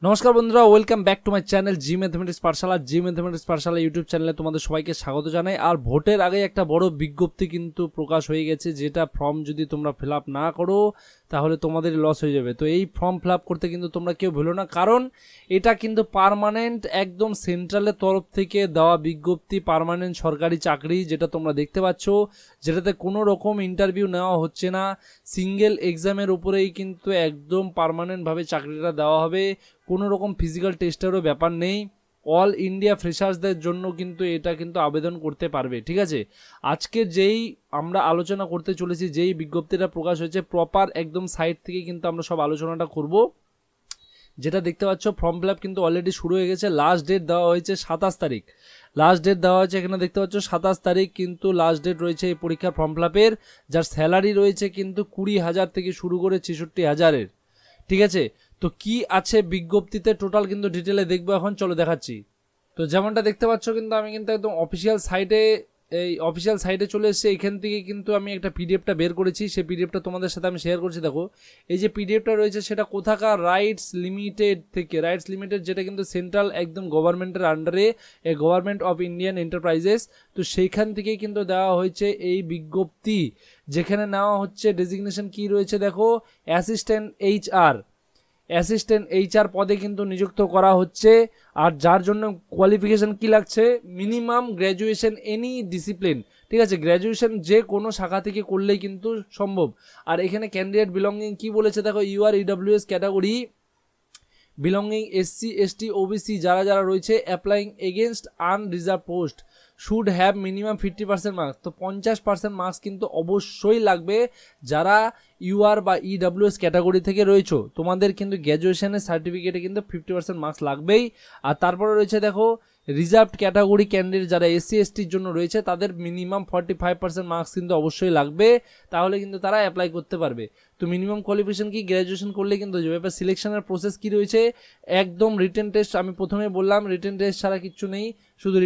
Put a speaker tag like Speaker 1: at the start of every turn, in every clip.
Speaker 1: নমস্কার বন্ধুরা, welcome back to my channel G mathematics Pathsala YouTube চ্যানেলে তোমাদের সবাইকে স্বাগত জানাই। আর ভোটের আগে একটা বড় বিজ্ঞপ্তি কিন্তু প্রকাশ হয়ে গেছে, যেটা ফর্ম যদি তোমরা ফিল আপ না করো তাহলে তোমাদের লস হয়ে যাবে। তো এই ফর্ম ফিল আপ করতে কিন্তু তোমরা কেউ ভুলো না, কারণ এটা কিন্তু পার্মানেন্ট একদম সেন্ট্রালের তরফ থেকে দেওয়া বিজ্ঞপ্তি, পার্মানেন্ট সরকারি চাকরি যেটা তোমরা দেখতে পাচ্ছ, যেটাতে কোনো রকম ইন্টারভিউ নেওয়া হচ্ছে না, সিঙ্গেল এক্সামের উপরেই কিন্তু একদম পার্মানেন্টভাবে চাকরিটা দেওয়া হবে। কোনো রকম ফিজিক্যাল টেস্টেরও ব্যাপার নেই। অল ইন্ডিয়া ফ্রেশার্সদের জন্য কিন্তু এটা কিন্তু আবেদন করতে পারবে। ঠিক আছে, আজকে যেই আমরা আলোচনা করতে চলেছি, যেই বিজ্ঞপ্তিটা প্রকাশ হয়েছে প্রপার একদম সাইট থেকে কিন্তু আমরা সব আলোচনাটা করব। যেটা দেখতে পাচ্ছ, ফর্ম ফিল আপ কিন্তু অলরেডি শুরু হয়ে গেছে। লাস্ট ডেট দেওয়া হয়েছে 27 তারিখ। লাস্ট ডেট দেওয়া হয়েছে এখানে দেখতে পাচ্ছ 27 তারিখ কিন্তু লাস্ট ডেট রয়েছে এই পরীক্ষার ফর্ম ফিল আপের, যার স্যালারি রয়েছে কিন্তু 20,000 থেকে শুরু করে 66,000-এর। ঠিক আছে, তো কি আছে বিজ্ঞপ্তিতে টোটাল কিন্তু ডিটেলে দেখবো এখন, চলো দেখাচ্ছি। তো যেমনটা দেখতে পাচ্ছ কিন্তু আমি কিন্তু একদম অফিসিয়াল সাইটে চলে এসেছি। এখান থেকে কিন্তু আমি একটা পিডিএফটা বের করেছি, সেই পিডিএফটা তোমাদের সাথে আমি শেয়ার করছি। দেখো এই যে পিডিএফটা রয়েছে সেটা কোথাকার, রাইটস লিমিটেড থেকে। রাইটস লিমিটেড যেটা কিন্তু সেন্ট্রাল একদম গভর্নমেন্টের আন্ডারে, a government of Indian enterprises. তো সেইখান থেকে কিন্তু দেওয়া হয়েছে এই বিজ্ঞপ্তি, যেখানে নেওয়া হচ্ছে ডেজিগনেশন কি রয়েছে দেখো, অ্যাসিস্ট্যান্ট এইচআর পদে কিন্তু নিযুক্ত করা হচ্ছে। আর যার জন্য কোয়ালিফিকেশন কি লাগছে, মিনিমাম গ্র্যাজুয়েশন এনি ডিসিপ্লিন। ঠিক আছে, গ্র্যাজুয়েশন যে কোনো শাখা থেকে করলেই কিন্তু সম্ভব। আর এখানে ক্যান্ডিডেট বিলঙ্গিং কি বলেছে দেখো, UR EWS category belonging SC ST OBC যারা যারা রয়েছে, applying against unreserved post should have minimum 50% marks. তো 50% মার্কস কিন্তু অবশ্যই লাগবে। যারা ইউআর বা ইডব্লিউএস ক্যাটাগরি থেকে রয়েছে তোমাদের কিন্তু গ্র্যাজুয়েশনের সার্টিফিকেটে কিন্তু 50% মার্কস লাগবেই। আর তারপরে রয়েছে দেখো রিজার্ভড ক্যাটাগরি ক্যান্ডিডেট যারা এসসি এসটির জন্য রয়েছে, তাদের মিনিমাম 45% মার্কস কিন্তু অবশ্যই লাগবে, তাহলে কিন্তু তারা অ্যাপ্লাই করতে পারবে। তো মিনিমাম কোয়ালিফিকেশন কি, গ্র্যাজুয়েশন করলে কিন্তু হয়ে যাবে। এবার সিলেকশনের প্রসেস কি রয়েছে, একদম রিটেন টেস্ট। আমি প্রথমে বললাম রিটেন টেস্ট ছাড়া কিচ্ছু নেই, শুধু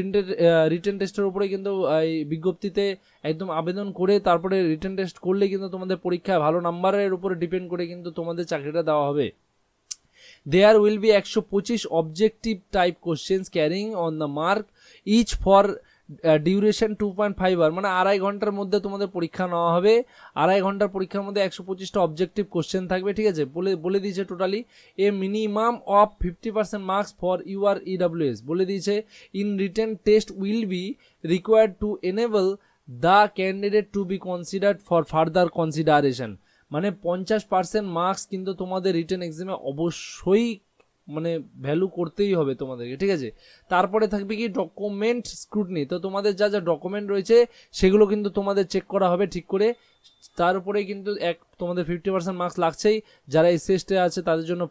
Speaker 1: রিটেন টেস্টের উপরে কিন্তু এই বিজ্ঞপ্তিতে একদম আবেদন করে তারপরে রিটেন টেস্ট করলে কিন্তু তোমাদের পরীক্ষায় ভালো নাম্বারের উপরে ডিপেন্ড করে কিন্তু তোমাদের চাকরিটা দেওয়া হবে। There will be 125 objective type questions carrying on the mark each for duration 2.5 hour, মানে 2.5 ঘন্টার মধ্যে তোমাদের পরীক্ষা নেওয়া হবে। 2.5 ঘন্টার পরীক্ষার মধ্যে 125টা অবজেক্টিভ কোশ্চেন থাকবে। ঠিক আছে, বলে দিয়েছে totally a minimum of 50% marks for UR EWS বলে দিয়েছে। In written test will be required to enable the candidate to be considered for further consideration. মানে 50% মার্কস কিন্তু তোমাদের রিটেন এক্সামে অবশ্যই মানে ভ্যালু করতেই হবে তোমাদেরকে। ঠিক আছে, তারপরে থাকবে কি ডকুমেন্ট স্ক্রুটনি। তো তোমাদের যা যা ডকুমেন্ট রয়েছে সেগুলো কিন্তু তোমাদের চেক করা হবে ঠিক করে। তার উপরে কিন্তু তোমাদের 50% মার্কস লাগছেই। যারা এসসি এসটি আছে তাদের জন্য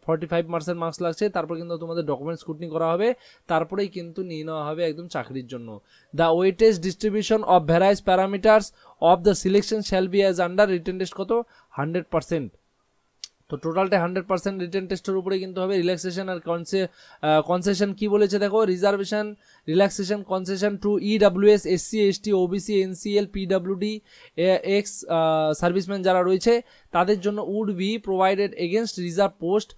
Speaker 1: 45% মার্কস লাগছে। তারপর কিন্তু তোমাদের ডকুমেন্ট স্ক্রুটনি করা হবে, তারপরেই কিন্তু নিয়ে নেওয়া হবে একদম চাকরির জন্য। The weightage distribution of various parameters of the selection shall be as under. Written test কত, 100%। তো টোটালটা 100% রিটেন টেস্টের উপরে কিন্তু হবে। রিল্যাক্সেশন আর কনসেশন কি বলেছে দেখো, reservation relaxation concession to EWS SC ST OBC NCL PWD ex serviceman যারা রয়েছে তাদের জন্য would be provided against reserve post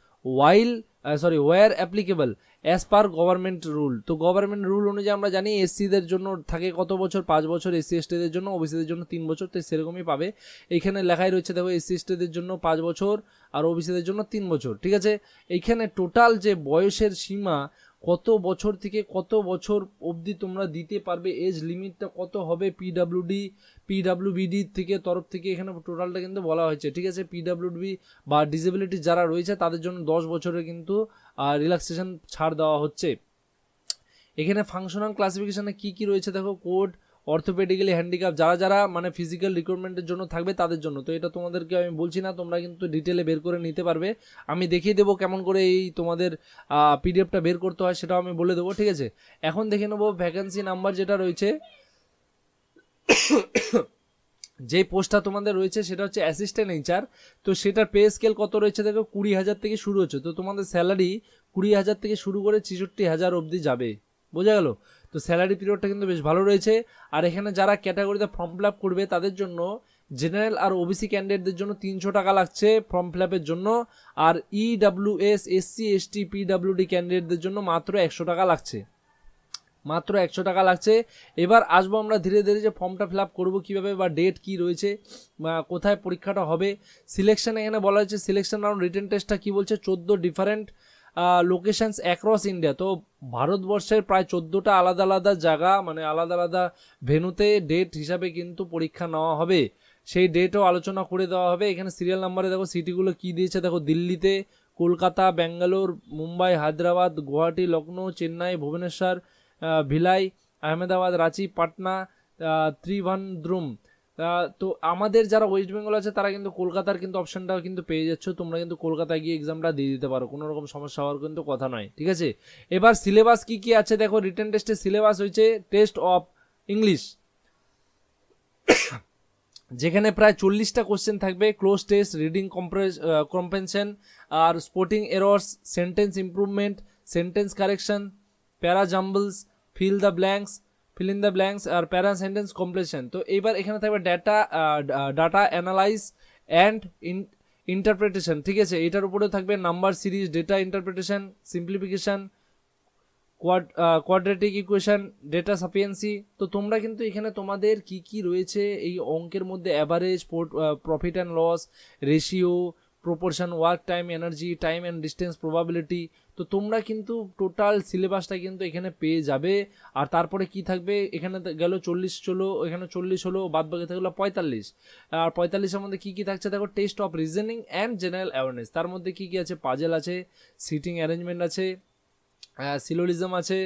Speaker 1: where applicable as per government rule. তো গভর্নমেন্ট রুল অনুযায়ী আমরা জানি এসসিদের জন্য থাকে কত বছর, 5 বছর, এসসি এসটিদের জন্য, ওবিসিদের জন্য 3 বছর। তো সেরকমই পাবে। এইখানে লেখাই রয়েছে দেখো, এসসি এসটিদের জন্য 5 বছর আর ওবিসিদের জন্য 3 বছর। ঠিক আছে, এইখানে টোটাল যে বয়সের সীমা কত বছর থেকে কত বছর অবধি তোমরা দিতে পারবে, এজ লিমিটটা কত হবে পিডব্লিউবিডি থেকে তরফ থেকে এখানে টোটালটা কিন্তু বলা হয়েছে। ঠিক আছে, পিডব্লিউডি বা ডিসেবিলিটি যারা রয়েছে তাদের জন্য 10 বছরের কিন্তু রিল্যাক্সেশন ছাড় দেওয়া হচ্ছে। এখানে ফাংশনাল ক্লাসিফিকেশনে কি কি রয়েছে দেখো, কোড অর্থোপেডিক্যালি হ্যান্ডিক্যাপ যারা যারা মানে ফিজিক্যাল রিকোয়ারমেন্টের জন্য থাকবে তাদের জন্য। তো এটা তোমাদেরকে আমি বলছি না, তোমরা কিন্তু ডিটেলে বের করে নিতে পারবে। আমি দেখিয়ে দেবো কেমন করে এই তোমাদের পিডিএফটা বের করতে হয়, সেটাও আমি বলে দেবো। ঠিক আছে, এখন দেখে নেবো ভ্যাকেন্সি নাম্বার যেটা রয়েছে। যেই পোস্টটা তোমাদের রয়েছে সেটা হচ্ছে অ্যাসিস্ট্যান্ট এইচআর। তো সেটার পে স্কেল কত রয়েছে দেখো, 20,000 থেকে শুরু হচ্ছে। তো তোমাদের স্যালারি 20,000 থেকে শুরু করে 66,000 অবধি যাবে। বোঝা গেল? তো স্যালারি পিরিয়ডটা কিন্তু বেশ ভালো রয়েছে। আর এখানে যারা ক্যাটাগরিতে ফর্ম ফিল আপ করবে তাদের জন্য জেনারেল আর ওবিসি ক্যান্ডিডেটদের জন্য 300 টাকা লাগছে ফর্ম ফিল আপের জন্য, আর ইডাব্লিউএস এসসি এসটি পিডাব্লিউডি ক্যান্ডিডেটদের জন্য মাত্র 100 টাকা লাগছে, মাত্র 100 টাকা লাগছে। এবার আসবো আমরা ধীরে ধীরে যে ফর্মটা ফিল আপ করবো কীভাবে বা ডেট কী রয়েছে বা কোথায় পরীক্ষাটা হবে। সিলেকশন এখানে বলা হয়েছে সিলেকশন রাউন্ড রিটেন টেস্টটা কী বলছে 14 ডিফারেন্ট লোকেশনস অ্যাক্রস ইন্ডিয়া, তো ভারতবর্ষের প্রায় 14টা আলাদা আলাদা জায়গা মানে আলাদা আলাদা ভেন্যুতে ডেট হিসাবে কিন্তু পরীক্ষা নেওয়া হবে, সেই ডেটও আলোচনা করে দেওয়া হবে। এখানে সিরিয়াল নাম্বারে দেখো সিটিগুলো কী দিয়েছে, দেখো দিল্লিতে, কলকাতা, ব্যাঙ্গালোর, মুম্বাই, হায়দ্রাবাদ, গুয়াহাটি, লখনৌ, চেন্নাই, ভুবনেশ্বর, ভিলাই, আহমেদাবাদ, রাঁচি, পাটনা, ত্রিভান্দ্রম। তো আমাদের যারা ওয়েস্ট বেঙ্গল আছে তারা কিন্তু কলকাতার কিন্তু অপশানটাও কিন্তু পেয়ে যাচ্ছ, তোমরা কিন্তু কলকাতায় গিয়ে এক্সামটা দিয়ে দিতে পারো, কোনো রকম সমস্যা হওয়ার কিন্তু কথা নয়, ঠিক আছে। এবার সিলেবাস কি কি আছে দেখো, রিটেন টেস্টের সিলেবাস হয়েছে টেস্ট অফ ইংলিশ, যেখানে প্রায় 40টা কোশ্চেন থাকবে, ক্লোজ টেস্ট, রিডিং কম্প্রেনশন আর spotting errors, sentence improvement, sentence correction, para jumbles, fill in the blanks আর প্যারা সেন্টেন্স কমপ্লিশন। তো এইবার এখানে থাকবে ডাটা অ্যানালাইজ অ্যান্ড ইন্টারপ্রিটেশন, ঠিক আছে। এটার উপরে থাকবে number series, data interpretation, simplification, quadratic equation, data sufficiency. তো তোমরা কিন্তু এখানে তোমাদের কি কি রয়েছে এই অঙ্কের মধ্যে, average, profit and loss, ratio, proportion, work time, energy, time and distance, probability. তো তোমরা কিন্তু টোটাল সিলেবাসটা কিন্তু এখানে পেয়ে যাবে। আর তারপরে কি থাকবে, এখানে গেল 40 চলো, এখানে 40 হলো, বাদ বাকি থাকলো 45। আর 45-এর মধ্যে কী কী থাকছে দেখো, test of reasoning and general awareness, তার মধ্যে কী কী আছে, পাজেল আছে, সিটিং অ্যারেঞ্জমেন্ট আছে, সিলোলিজম আছে,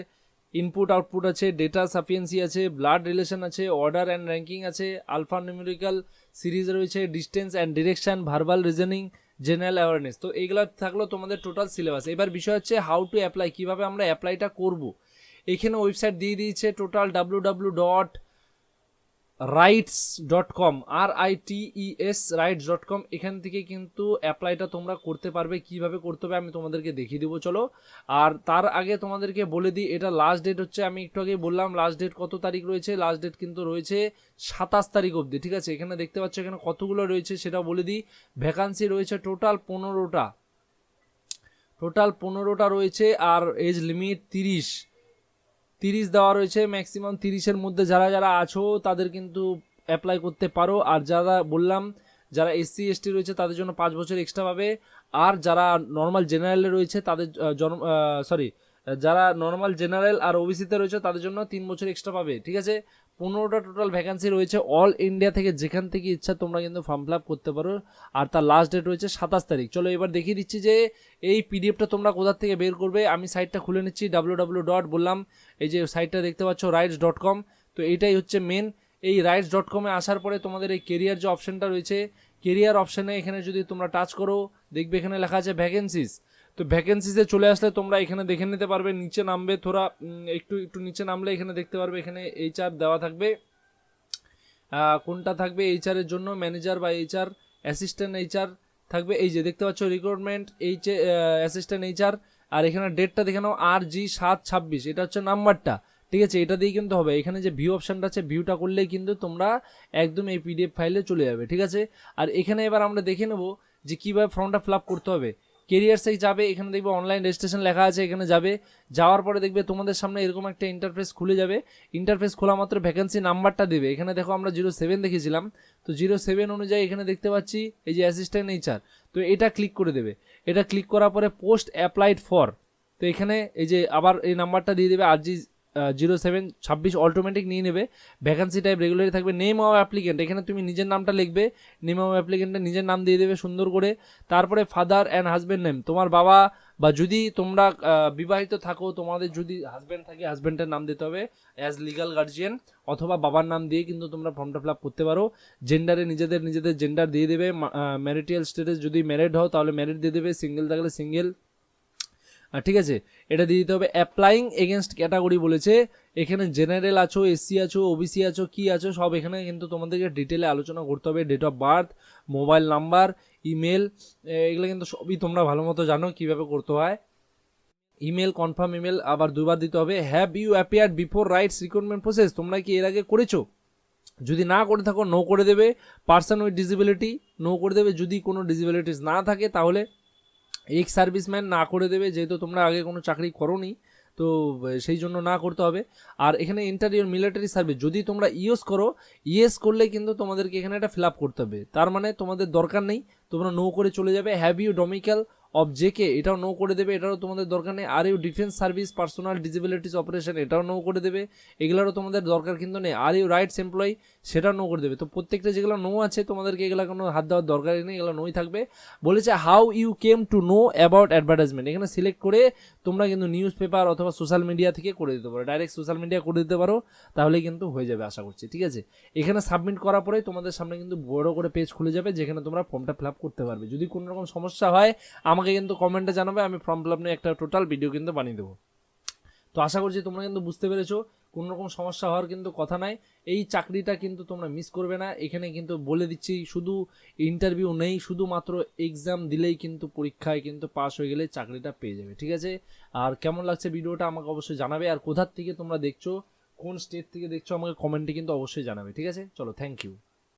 Speaker 1: ইনপুট আউটপুট আছে, ডেটা সাফিয়েন্সি আছে, ব্লাড রিলেশন আছে, অর্ডার অ্যান্ড র্যাঙ্কিং আছে, আলফা নিউমেরিক্যাল সিরিজ রয়েছে, distance and direction, verbal reasoning, general awareness. তো এইগুলো থাকলো তোমাদের টোটাল সিলেবাস। এবার বিষয় হচ্ছে হাউ টু অ্যাপ্লাই, কীভাবে আমরা অ্যাপ্লাইটা করব। এখানে ওয়েবসাইট দিয়ে দিয়েছে টোটাল www.rights.com, rights.com। এখান থেকে কিন্তু অ্যাপ্লাইটা তোমরা করতে পারবে। কিভাবে করতে হবে আমি তোমাদেরকে দেখিয়ে দেবো চলো। আর তার আগে তোমাদেরকে বলে দিই, এটা লাস্ট ডেট হচ্ছে, আমি একটু আগে বললাম লাস্ট ডেট কত তারিখ রয়েছে, লাস্ট ডেট কিন্তু রয়েছে 27 তারিখ অবধি, ঠিক আছে। এখানে দেখতে পাচ্ছ এখানে কতগুলো রয়েছে সেটাও বলে দিই। ভ্যাকান্সি রয়েছে টোটাল 15টা রয়েছে, আর এজ লিমিট 30 দেওয়া রয়েছে। ম্যাক্সিমাম 30-এর মধ্যে যারা যারা আছো তাদের কিন্তু অ্যাপ্লাই করতে পারো। আর যারা বললাম যারা এসসি এসটি রয়েছে তাদের জন্য 5 বছর এক্সট্রা পাবে, আর যারা নর্মাল জেনারেলে রয়েছে তাদের যারা নর্মাল জেনারেল আর ওবিসিতে রয়েছে তাদের জন্য 3 বছর এক্সট্রা পাবে, ঠিক আছে। 15টা টোটাল ভ্যাকান্সি রয়েছে অল ইন্ডিয়া থেকে, যেখান থেকে ইচ্ছা তোমরা কিন্তু ফর্ম ফিল আপ করতে পারো। আর তার লাস্ট ডেট রয়েছে 27 তারিখ। চলো এবার দেখিয়ে দিচ্ছি যে এই পিডিএফটা তোমরা কোথা থেকে বের করবে। আমি সাইটটা খুলে নিচ্ছি, www. বললাম এই যে সাইটটা দেখতে পাচ্ছ rights.com। তো এইটাই হচ্ছে মেন। এই rights.com-এ আসার পরে তোমাদের এই কেরিয়ার যে অপশানটা রয়েছে, কেরিয়ার অপশানে এখানে যদি তোমরা টাচ করো দেখবে এখানে লেখা আছে ভ্যাকেন্সিস। তো ভ্যাকেন্সিসে চলে আসলে তোমরা এখানে দেখে নিতে পারবে, নিচে নামবে থোড়া একটু নিচে নামলে এখানে দেখতে পারবে এখানে এইচআর দেওয়া থাকবে। কোনটা থাকবে এইচআরের জন্য, ম্যানেজার বা এইচআর, অ্যাসিস্ট্যান্ট এইচআর থাকবে। এই যে দেখতে পাচ্ছ রিক্রুটমেন্ট অ্যাসিস্ট্যান্ট এইচআর। আর এখানে ডেটটা দেখে নাও RG726, এটা হচ্ছে নাম্বারটা, ঠিক আছে। এটা দিয়ে কিন্তু হবে। এখানে যে ভিউ অপশানটা আছে, ভিউটা করলেই কিন্তু তোমরা একদম এই পিডিএফ ফাইলে চলে যাবে, ঠিক আছে। আর এখানে এবার আমরা দেখে নেবো যে কীভাবে ফর্মটা ফিল আপ করতে হবে। কেরিয়ারসে যাবে, এখানে দেখবে অনলাইন রেজিস্ট্রেশন লেখা আছে, এখানে যাবে, যাওয়ার পরে দেখবে তোমাদের সামনে এরকম একটা ইন্টারফেস খুলে যাবে। ইন্টারফেস খোলা মাত্র ভ্যাকেন্সি নাম্বারটা দেবে। এখানে দেখো আমরা 07 দেখেছিলাম, তো 07 অনুযায়ী এখানে দেখতে পাচ্ছি এই যে অ্যাসিস্ট্যান্ট এইচআর। তো এটা ক্লিক করে দেবে। এটা ক্লিক করার পরে পোস্ট অ্যাপ্লাইড ফর, তো এখানে এই যে আবার এই নাম্বারটা দিয়ে দেবে RG0726, অটোমেটিক নিয়ে নেবে। ভ্যাকান্সি টাইপ রেগুলারই থাকবে। নেম অফ অ্যাপ্লিকেন্ট, এখানে তুমি নিজের নামটা লিখবে, নেম অফ অ্যাপ্লিকেন্টে নিজের নাম দিয়ে দেবে সুন্দর করে। তারপরে ফাদার অ্যান্ড হাজব্যান্ড নেম, তোমার বাবা বা যদি তোমরা বিবাহিত থাকো, তোমাদের যদি হাজব্যান্ড থাকে হাজব্যান্ডের নাম দিতে হবে অ্যাজ লিগাল গার্জিয়ান, অথবা বাবার নাম দিয়ে কিন্তু তোমরা ফর্মটা ফিল আপ করতে পারো। জেন্ডারে নিজেদের জেন্ডার দিয়ে দেবে। ম্যারিটাল স্ট্যাটাস যদি ম্যারিড হও তাহলে ম্যারিড দিয়ে দেবে, সিঙ্গেল থাকলে সিঙ্গেল, ঠিক আছে, এটা দিয়ে দিতে হবে। অ্যাপ্লাইং এগেনস্ট ক্যাটাগরি বলেছে, এখানে জেনারেল আছো, এসসি আছো, ওবিসি আছো, কি আছো সব এখানে কিন্তু তোমাদেরকে ডিটেলে আলোচনা করতে হবে। Date of birth, mobile number, email, এগুলো কিন্তু সবই তোমরা ভালো মতো জানো কীভাবে করতে হয়। ইমেল, কনফার্ম ইমেল আবার 2বার দিতে হবে। Have you appeared before rights recruitment process, তোমরা কি এর আগে করেছো? যদি না করে থাকো নো করে দেবে, পার্সন উইথ ডিসেবিলিটি নো করে দেবে, যদি কোনো ডিসেবিলিটিস না থাকে তাহলে এক্স সার্ভিসম্যান না করে দেবে, যেহেতু তোমরা আগে কোনো চাকরি করোনি তো সেই জন্য না করতে হবে। আর এখানে ইন্টারিয়র মিলিটারি সার্ভিস যদি তোমরা ইউজ করো, ইয়েস করলে কিন্তু তোমাদেরকে এখানে একটা ফিল আপ করতে হবে, তার মানে তোমাদের দরকার নেই, তোমরা নো করে চলে যাবে। Have you domicile of JK এটাও নো করে দেবে, এটাও তোমাদের দরকার নেই। Are you defence service personnel disabilities operation এটাও নো করে দেবে, এগুলোরও তোমাদের দরকার কিন্তু নেই। আর ইউ রাইটস এমপ্লয়ি সেটাও নো করে দেবে। তো প্রত্যেকটা যেগুলো নো আছে তোমাদেরকে এগুলো কোনো হাত দেওয়ার দরকারই নেই, এগুলো নোই থাকবে। বলেছে how you came to know about advertisement, এখানে সিলেক্ট করে তোমরা কিন্তু নিউজ পেপার অথবা সোশ্যাল মিডিয়া থেকে করে দিতে পারো, ডাইরেক্ট সোশ্যাল মিডিয়া করে দিতে পারো, তাহলে কিন্তু হয়ে যাবে আশা করছি। ঠিক আছে, এখানে সাবমিট করার পরে তোমাদের সামনে কিন্তু বড় করে পেজ খুলে যাবে, যেখানে তোমরা ফর্মটা ফিল আপ করতে পারবে। যদি কোনো রকম সমস্যা হয় আমাকে কিন্তু কমেন্টে জানাবে, আমি ফর্ম ফিল আপ নিয়ে একটা টোটাল ভিডিও কিন্তু বানিয়ে দেবো। তো আশা করছি তোমরা কিন্তু বুঝতে পেরেছো, কোনো রকম সমস্যা হওয়ার কিন্তু কথা নাই। এই চাকরিটা কিন্তু তোমরা মিস করবে না, এখানে কিন্তু বলে দিচ্ছি শুধু ইন্টারভিউ নেই, শুধুমাত্র এক্সাম দিলেই কিন্তু পরীক্ষায় কিন্তু পাস হয়ে গেলে চাকরিটা পেয়ে যাবে। ঠিক আছে, আর কেমন লাগছে ভিডিওটা আমাকে অবশ্যই জানাবে, আর কোথার থেকে তোমরা দেখছো, কোন স্টেট থেকে দেখছো আমাকে কমেন্টে কিন্তু অবশ্যই জানাবে। ঠিক আছে, চলো, থ্যাংক ইউ।